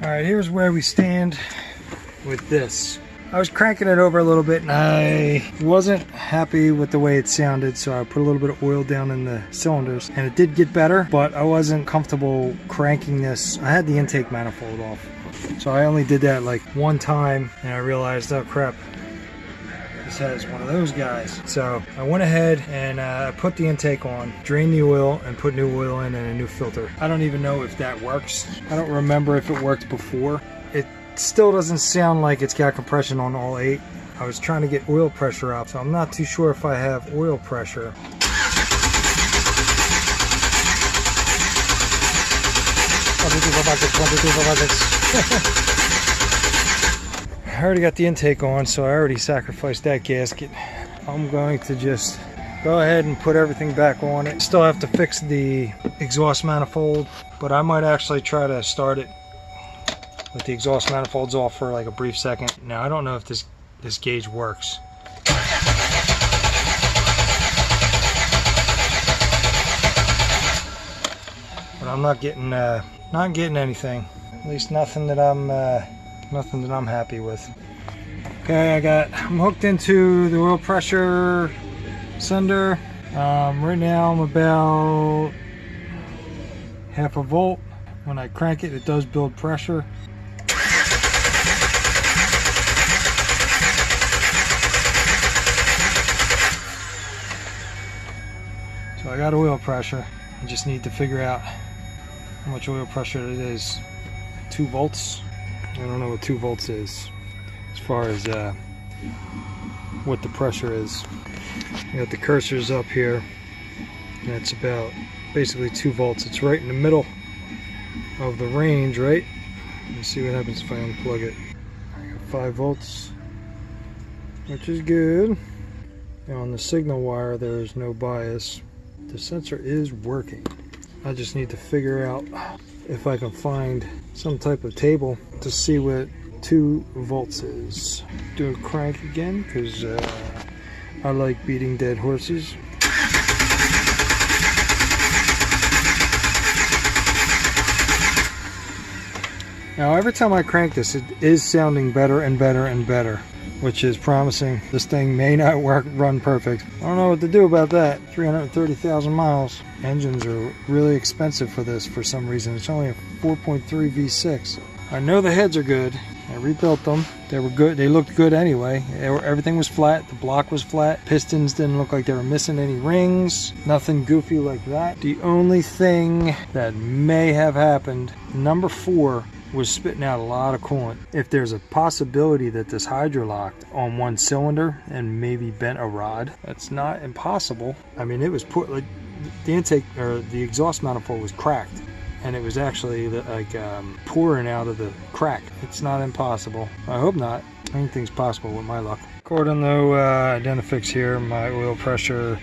Alright, here's where we stand with this. I was cranking it over a little bit and I wasn't happy with the way it sounded, so I put a little bit of oil down in the cylinders and it did get better, but I wasn't comfortable cranking this. I had the intake manifold off, so I only did that like one time and I realized, oh crap, this has one of those guys. So I went ahead and put the intake on, drained the oil and put new oil in and a new filter. I don't even know if that works. I don't remember if it worked before. It still doesn't sound like it's got compression on all 8. I was trying to get oil pressure out, so I'm not too sure if I have oil pressure. I already got the intake on, so I already sacrificed that gasket. I'm going to just go ahead and put everything back on it. Still have to fix the exhaust manifold, but I might actually try to start it with the exhaust manifolds off for like a brief second. Now I don't know if this gauge works. But I'm not getting anything. At least nothing that I'm happy with. Okay, I'm hooked into the oil pressure sender. Right now I'm about 0.5 volt. When I crank it, it does build pressure. So I got oil pressure. I just need to figure out how much oil pressure it is. 2 volts. I don't know what 2 volts is as far as what the pressure is. I got the cursors up here. And it's about basically 2 volts. It's right in the middle of the range, right? Let's see what happens if I unplug it. I got 5 volts, which is good. Now on the signal wire, there's no bias. The sensor is working. I just need to figure out if I can find some type of table to see what 2 volts is. Do a crank again, because I like beating dead horses. Now every time I crank this, it is sounding better and better and better, which is promising. This thing may not run perfect. I don't know what to do about that. 330,000 miles. Engines are really expensive for this for some reason. It's only a 4.3 V6. I know the heads are good. I rebuilt them. They were good. They looked good anyway. Everything was flat. The block was flat. Pistons didn't look like they were missing any rings. Nothing goofy like that. The only thing that may have happened, number 4 was spitting out a lot of coolant. If there's a possibility that this hydrolocked on one cylinder and maybe bent a rod, that's not impossible. I mean, it was put like the intake or the exhaust manifold was cracked, and it was actually like pouring out of the crack. It's not impossible. I hope not. Anything's possible with my luck. According to Identifix here, my oil pressure,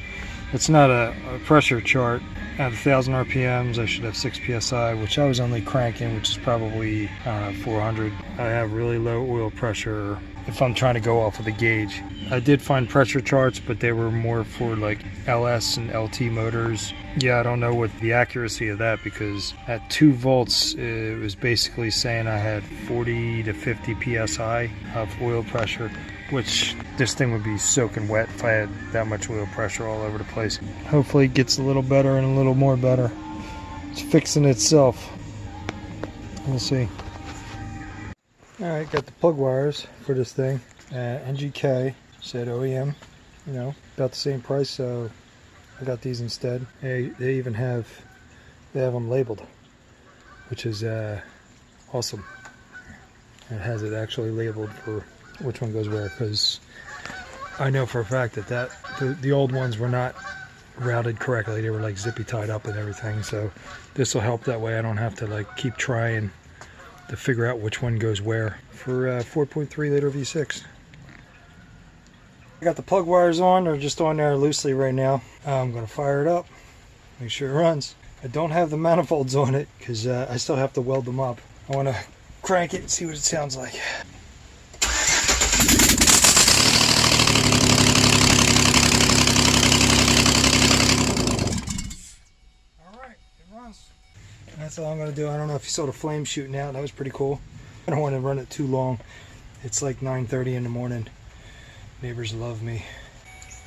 it's not a pressure chart. At 1,000 RPMs, I should have 6 PSI, which I was only cranking, which is probably 400. I have really low oil pressure if I'm trying to go off of the gauge. I did find pressure charts, but they were more for like LS and LT motors. Yeah, I don't know what the accuracy of that, because at 2 volts, it was basically saying I had 40 to 50 PSI of oil pressure, which this thing would be soaking wet if I had that much oil pressure all over the place. Hopefully it gets a little better and a little more better. It's fixing itself. We'll see. Alright, got the plug wires for this thing. NGK said OEM, you know, about the same price, so I got these instead. They even have them labeled, which is awesome. It has it actually labeled for which one goes where, because I know for a fact that the old ones were not routed correctly. They were like zippy tied up and everything, so this will help. That way I don't have to like keep trying to figure out which one goes where for 4.3 liter V6. I got the plug wires on. They're just on there loosely right now. I'm going to fire it up, make sure it runs. I don't have the manifolds on it because I still have to weld them up. I want to crank it and see what it sounds like. Alright, it runs. That's all I'm going to do. I don't know if you saw the flame shooting out. That was pretty cool. I don't want to run it too long. It's like 9:30 in the morning. Neighbors love me.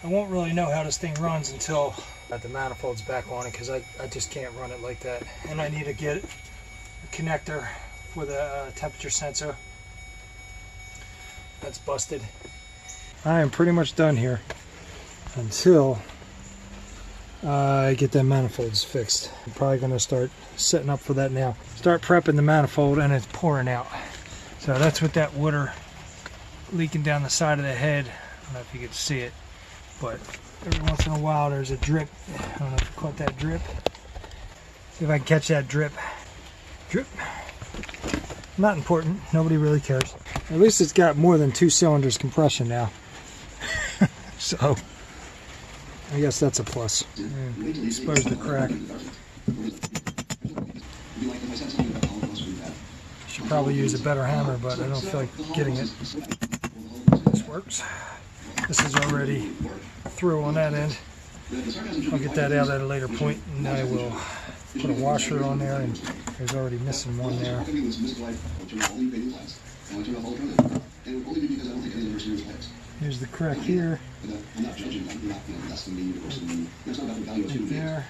I won't really know how this thing runs until I have the manifolds back on it, because I just can't run it like that. And I need to get a connector for the temperature sensor. That's busted. I am pretty much done here until I get that manifolds fixed. I'm probably going to start setting up for that now. Start prepping the manifold, and it's pouring out. So that's with that water leaking down the side of the head. I don't know if you can see it, but every once in a while there's a drip. I don't know if you caught that drip. See if I can catch that drip. Drip. Not important. Nobody really cares. At least it's got more than 2 cylinders compression now. So I guess that's a plus. Expose the crack. Should probably use a better hammer, but I don't feel like getting it. This works. This is already through on that end. I'll get that out at a later point, and I will put a washer on there, and there's already missing one there. Here's the crack here. Right there.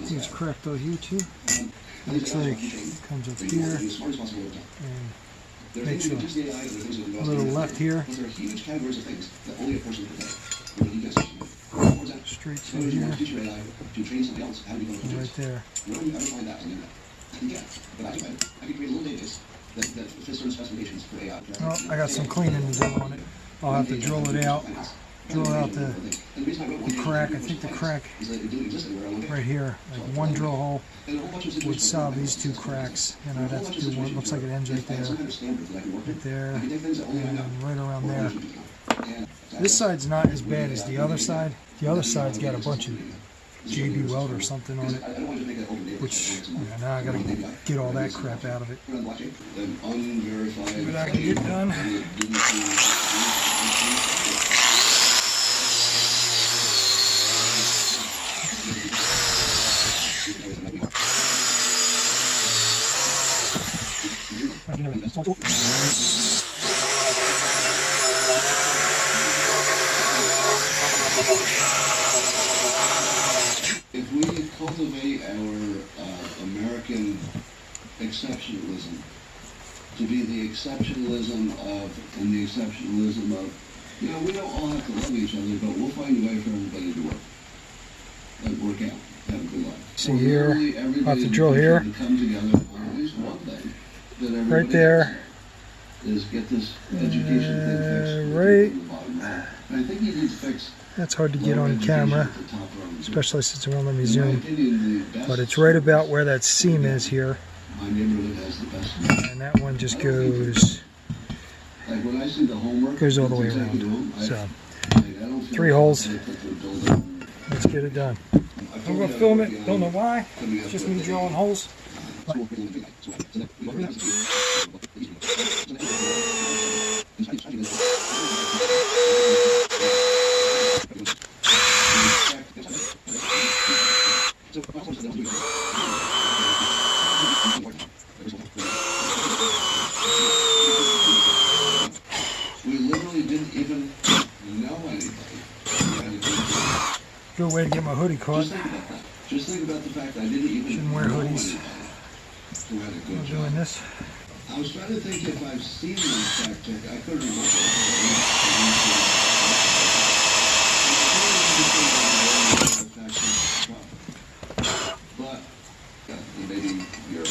Here's cracked out here too. Looks like it comes up here and makes a little left here. Straight through here. And right there. Oh, I got some cleaning to do on it. I'll have to drill it out. Drill out the crack. I think the crack right here, like one drill hole would solve these 2 cracks. And I'd have to do one. Looks like it ends right there, and right around there. This side's not as bad as the other side. The other side's got a bunch of JB welder or something on it, which now I gotta get all that crap out of it. See what I can get done. If we cultivate our American exceptionalism to be the exceptionalism of, and the exceptionalism of, you know, we don't all have to love each other, but we'll find a way for everybody to work out, have a good life. See here, I'll have to drill here. Come together on at least one thing that everybody right there. Is get this education thing fixed. Right. I think you need to fix. That's hard to get on camera, especially since it won't let me zoom. But it's right about where that seam is here. And that one just goes all the way around. So, 3 holes. Let's get it done. I'm going to film it. Don't know why. It's just me drilling holes. We literally didn't even know anything. Good way to get my hoodie caught. Just think about the fact I didn't even Shouldn't wear hoodies. I'm doing this. I was trying to think if I've seen this tactic. I couldn't remember. But maybe you're.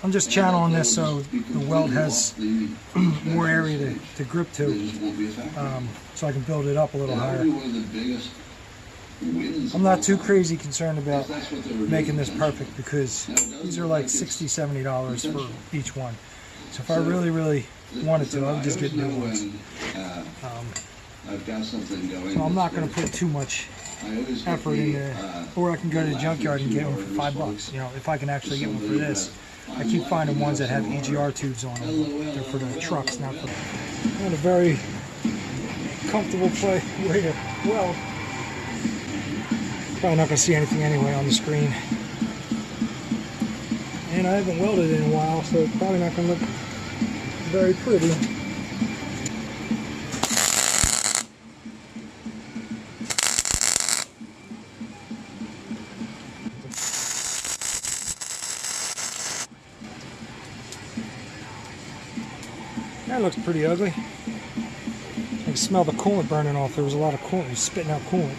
I'm just channeling this so the weld has more area to grip to, so I can build it up a little higher. I'm not too crazy concerned about making this perfect because these are like $60, $70 for each one. So if I really wanted to, I would just get new ones. I've got something going. So I'm not going to put too much effort into, or I can go to the junkyard and get them for $5. You know, if I can actually get one for this. I keep finding ones that have EGR tubes on them. They're for the trucks, not for. Not a very comfortable way to weld. Probably not going to see anything anyway on the screen. And I haven't welded in a while, so it's probably not going to look very pretty. That looks pretty ugly. I can smell the coolant burning off. There was a lot of coolant. It was spitting out coolant.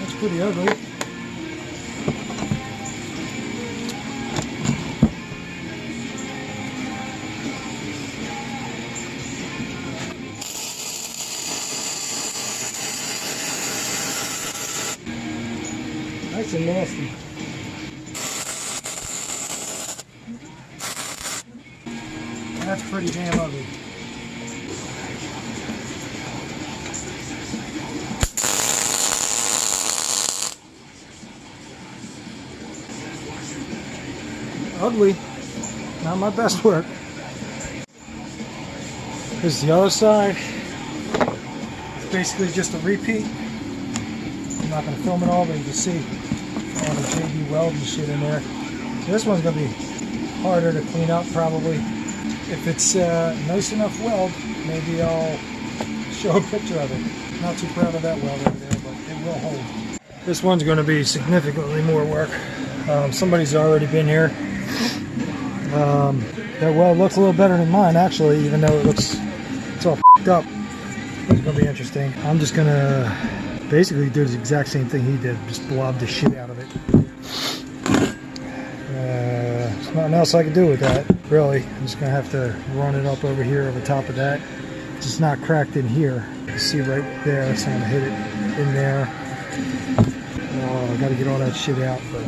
That's pretty ugly. Nice and nasty. That's pretty damn ugly. Ugly. Not my best work. Here's the other side. It's basically just a repeat. I'm not going to film it all, but you can see all the JB weld and shit in there. So this one's going to be harder to clean up probably. If it's nice enough weld, maybe I'll show a picture of it. Not too proud of that weld over there, but it will hold. This one's going to be significantly more work. Somebody's already been here. That weld looks a little better than mine actually, even though it's all f***ed up. It's going to be interesting. I'm just going to basically do the exact same thing he did, just blob the shit out of it. There's nothing else I can do with that, really. I'm just going to have to run it up over here over top of that. It's just not cracked in here. You see right there, so I'm going to hit it in there. Oh, I got to get all that shit out, but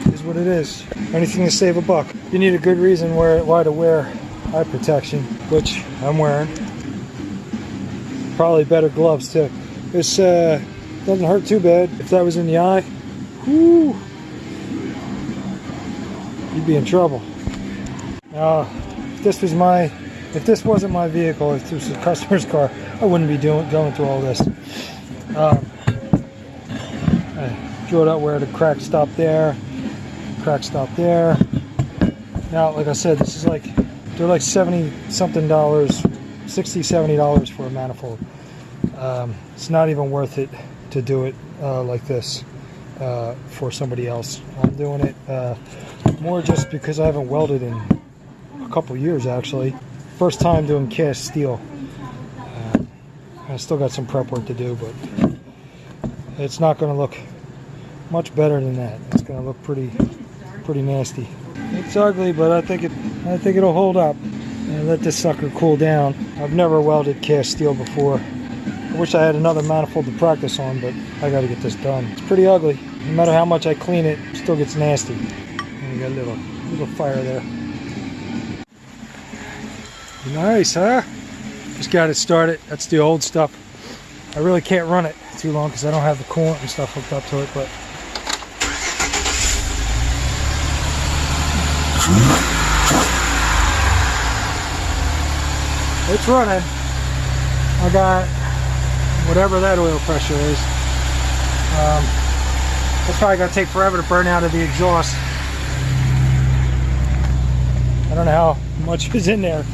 it is what it is. Anything to save a buck. You need a good reason why to wear eye protection, which I'm wearing. Probably better gloves too. This doesn't hurt too bad. If that was in the eye, whoo, you'd be in trouble. If this wasn't my vehicle, if this was a customer's car, I wouldn't be going through all this. I drew it out where the crack stopped there, crack stopped there. Now, like I said, this is like, they're like $70-something, $60, $70 for a manifold. It's not even worth it to do it like this for somebody else. I'm doing it more just because I haven't welded in a couple years actually. First time doing cast steel. I still got some prep work to do, but it's not going to look much better than that. It's going to look pretty nasty. It's ugly, but I think it'll hold up. And let this sucker cool down. I've never welded cast steel before. I wish I had another manifold to practice on, but I got to get this done. It's pretty ugly. No matter how much I clean it, it still gets nasty. And we got a little fire there. Nice, huh? Just got it started. That's the old stuff. I really can't run it too long because I don't have the coolant and stuff hooked up to it, but it's running. I got whatever that oil pressure is. That's probably going to take forever to burn out of the exhaust. I don't know how much is in there,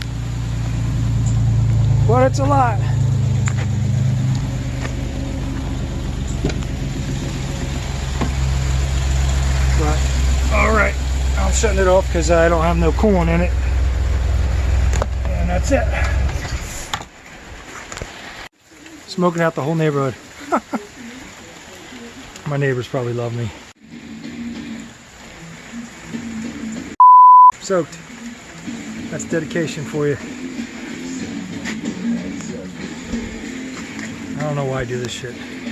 but it's a lot. But, alright, I'm shutting it off because I don't have no coolant in it. And that's it. Smoking out the whole neighborhood. My neighbors probably love me. Soaked. That's dedication for you. don't know why I do this shit.